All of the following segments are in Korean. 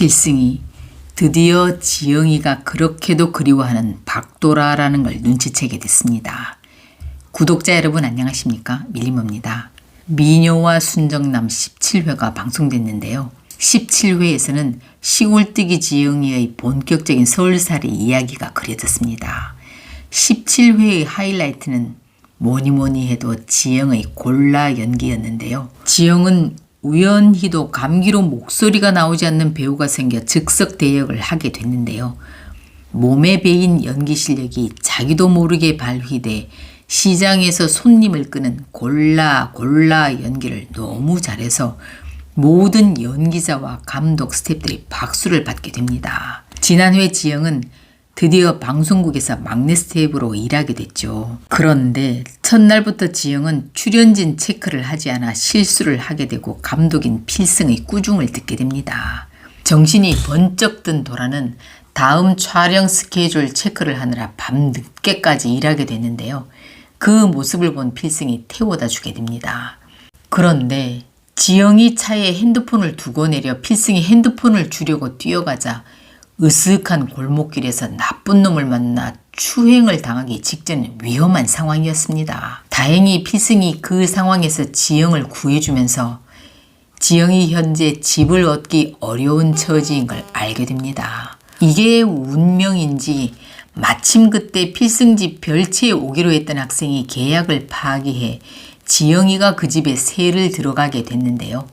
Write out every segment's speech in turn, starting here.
필승이 드디어 지영이가 그렇게도 그리워하는 박도라라는 걸 눈치채게 됐습니다. 구독자 여러분 안녕하십니까? 밀림입니다. 미녀와 순정남 17회가 방송됐는데요. 17회에서는 시골뜨기 지영이의 본격적인 서울살이 이야기가 그려졌습니다. 17회의 하이라이트는 뭐니뭐니 해도 지영의 골라 연기였는데요. 지영은 우연히도 감기로 목소리가 나오지 않는 배우가 생겨 즉석 대역을 하게 됐는데요. 몸에 배인 연기 실력이 자기도 모르게 발휘돼 시장에서 손님을 끄는 골라 연기를 너무 잘해서 모든 연기자와 감독 스태프들이 박수를 받게 됩니다. 지난해 지영은 드디어 방송국에서 막내 스텝으로 일하게 됐죠. 그런데 첫날부터 지영은 출연진 체크를 하지 않아 실수를 하게 되고 감독인 필승의 꾸중을 듣게 됩니다. 정신이 번쩍 든 도라는 다음 촬영 스케줄 체크를 하느라 밤늦게까지 일하게 되는데요. 그 모습을 본 필승이 태워다 주게 됩니다. 그런데 지영이 차에 핸드폰을 두고 내려 필승이 핸드폰을 주려고 뛰어가자 으슥한 골목길에서 나쁜 놈을 만나 추행을 당하기 직전 위험한 상황이었습니다. 다행히 필승이 그 상황에서 지영을 구해주면서 지영이 현재 집을 얻기 어려운 처지인 걸 알게 됩니다. 이게 운명인지 마침 그때 필승 집 별채에 오기로 했던 학생이 계약을 파기해 지영이가 그 집에 세를 들어가게 됐는데요.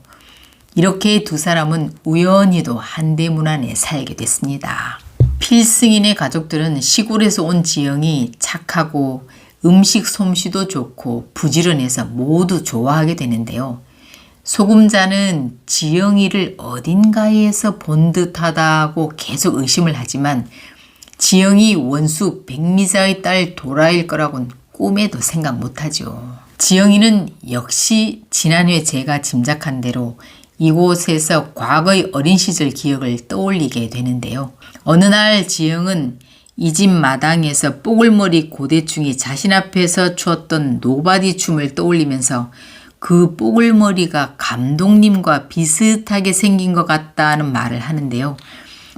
이렇게 두 사람은 우연히도 한대문 안에 살게 됐습니다. 필승인의 가족들은 시골에서 온 지영이 착하고 음식 솜씨도 좋고 부지런해서 모두 좋아하게 되는데요. 소금자는 지영이를 어딘가에서 본 듯하다고 계속 의심을 하지만 지영이 원수 백미자의 딸 도라일 거라고는 꿈에도 생각 못하죠. 지영이는 역시 지난해 제가 짐작한 대로 이곳에서 과거의 어린 시절 기억을 떠올리게 되는데요. 어느 날 지영은 이 집 마당에서 뽀글머리 고대충이 자신 앞에서 추었던 노바디 춤을 떠올리면서 그 뽀글머리가 감독님과 비슷하게 생긴 것 같다는 말을 하는데요.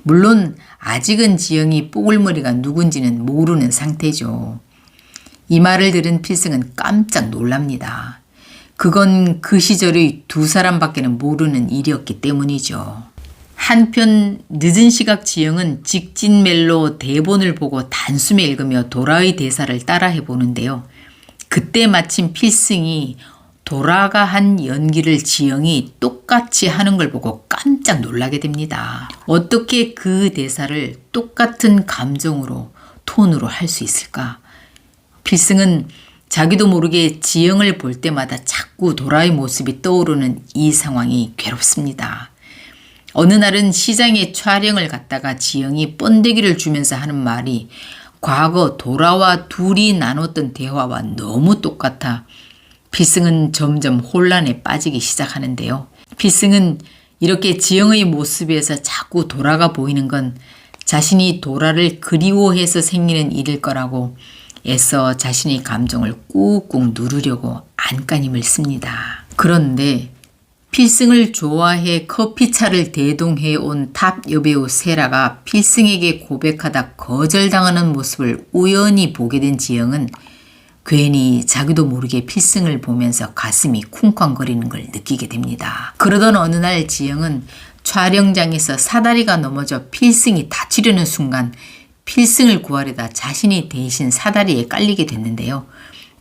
물론 아직은 지영이 뽀글머리가 누군지는 모르는 상태죠. 이 말을 들은 필승은 깜짝 놀랍니다. 그건 그 시절의 두 사람밖에는 모르는 일이었기 때문이죠. 한편 늦은 시각 지영은 직진멜로 대본을 보고 단숨에 읽으며 도라의 대사를 따라해 보는데요. 그때 마침 필승이 도라가 한 연기를 지영이 똑같이 하는 걸 보고 깜짝 놀라게 됩니다. 어떻게 그 대사를 똑같은 감정으로 톤으로 할 수 있을까? 필승은 자기도 모르게 지영을 볼 때마다 자꾸 도라의 모습이 떠오르는 이 상황이 괴롭습니다. 어느 날은 시장에 촬영을 갔다가 지영이 번데기를 주면서 하는 말이 과거 도라와 둘이 나눴던 대화와 너무 똑같아 필승은 점점 혼란에 빠지기 시작하는데요. 필승은 이렇게 지영의 모습에서 자꾸 도라가 보이는 건 자신이 도라를 그리워해서 생기는 일일 거라고 애써 자신의 감정을 꾹꾹 누르려고 안간힘을 씁니다. 그런데 필승을 좋아해 커피차를 대동해 온 탑 여배우 세라가 필승에게 고백하다 거절당하는 모습을 우연히 보게 된 지영은 괜히 자기도 모르게 필승을 보면서 가슴이 쿵쾅거리는 걸 느끼게 됩니다. 그러던 어느 날 지영은 촬영장에서 사다리가 넘어져 필승이 다치려는 순간 필승을 구하려다 자신이 대신 사다리에 깔리게 됐는데요.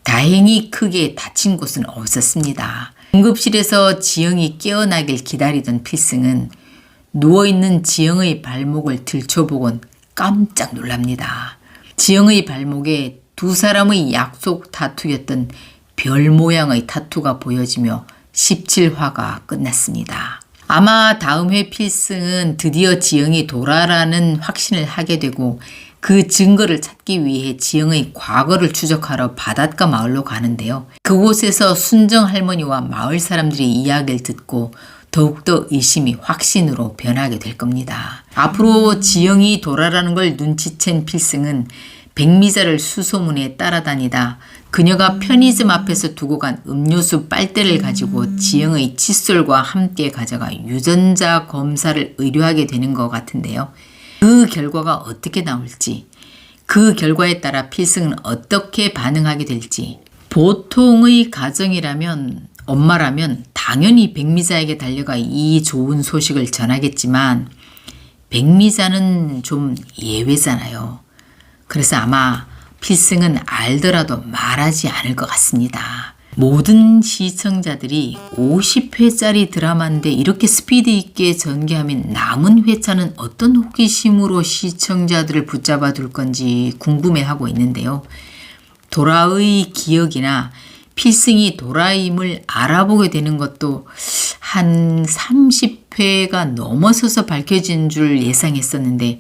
다행히 크게 다친 곳은 없었습니다. 응급실에서 지영이 깨어나길 기다리던 필승은 누워있는 지영의 발목을 들춰보곤 깜짝 놀랍니다. 지영의 발목에 두 사람의 약속 타투였던 별 모양의 타투가 보여지며 17화가 끝났습니다. 아마 다음 회 필승은 드디어 지영이 도라라는 확신을 하게 되고 그 증거를 찾기 위해 지영의 과거를 추적하러 바닷가 마을로 가는데요. 그곳에서 순정 할머니와 마을 사람들의 이야기를 듣고 더욱더 의심이 확신으로 변하게 될 겁니다. 앞으로 지영이 도라라는 걸 눈치챈 필승은 백미자를 수소문에 따라다니다 그녀가 편의점 앞에서 두고 간 음료수 빨대를 가지고 지영의 칫솔과 함께 가져가 유전자 검사를 의뢰하게 되는 것 같은데요. 그 결과가 어떻게 나올지, 그 결과에 따라 필승은 어떻게 반응하게 될지, 보통의 가정이라면, 엄마라면 당연히 백미자에게 달려가 이 좋은 소식을 전하겠지만 백미자는 좀 예외잖아요. 그래서 아마 필승은 알더라도 말하지 않을 것 같습니다. 모든 시청자들이 50회짜리 드라마인데 이렇게 스피드 있게 전개하면 남은 회차는 어떤 호기심으로 시청자들을 붙잡아 둘 건지 궁금해하고 있는데요. 도라의 기억이나 필승이 도라임을 알아보게 되는 것도 한 30회가 넘어서서 밝혀진 줄 예상했었는데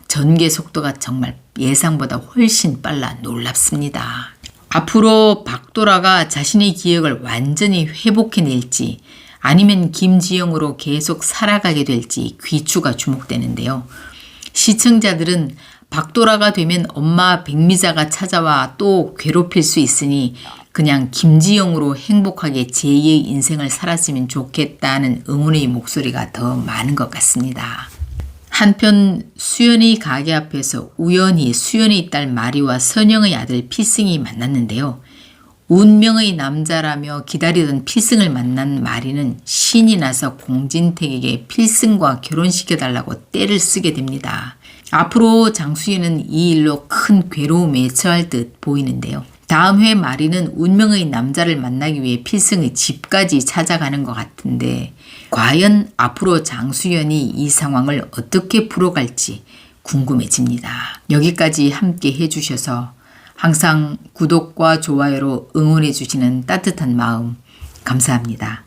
전개 속도가 정말 예상보다 훨씬 빨라 놀랍습니다. 앞으로 박도라가 자신의 기억을 완전히 회복해낼지 아니면 김지영으로 계속 살아가게 될지 귀추가 주목되는데요. 시청자들은 박도라가 되면 엄마 백미자가 찾아와 또 괴롭힐 수 있으니 그냥 김지영으로 행복하게 제2의 인생을 살았으면 좋겠다는 응원의 목소리가 더 많은 것 같습니다. 한편 수연의 가게 앞에서 우연히 수연의 딸 마리와 선영의 아들 필승이 만났는데요. 운명의 남자라며 기다리던 필승을 만난 마리는 신이 나서 공진택에게 필승과 결혼시켜달라고 떼를 쓰게 됩니다. 앞으로 장수연은 이 일로 큰 괴로움에 처할 듯 보이는데요. 다음 회 마리는 운명의 남자를 만나기 위해 필승의 집까지 찾아가는 것 같은데 과연 앞으로 장수연이 이 상황을 어떻게 풀어갈지 궁금해집니다. 여기까지 함께 해주셔서 항상 구독과 좋아요로 응원해 주시는 따뜻한 마음 감사합니다.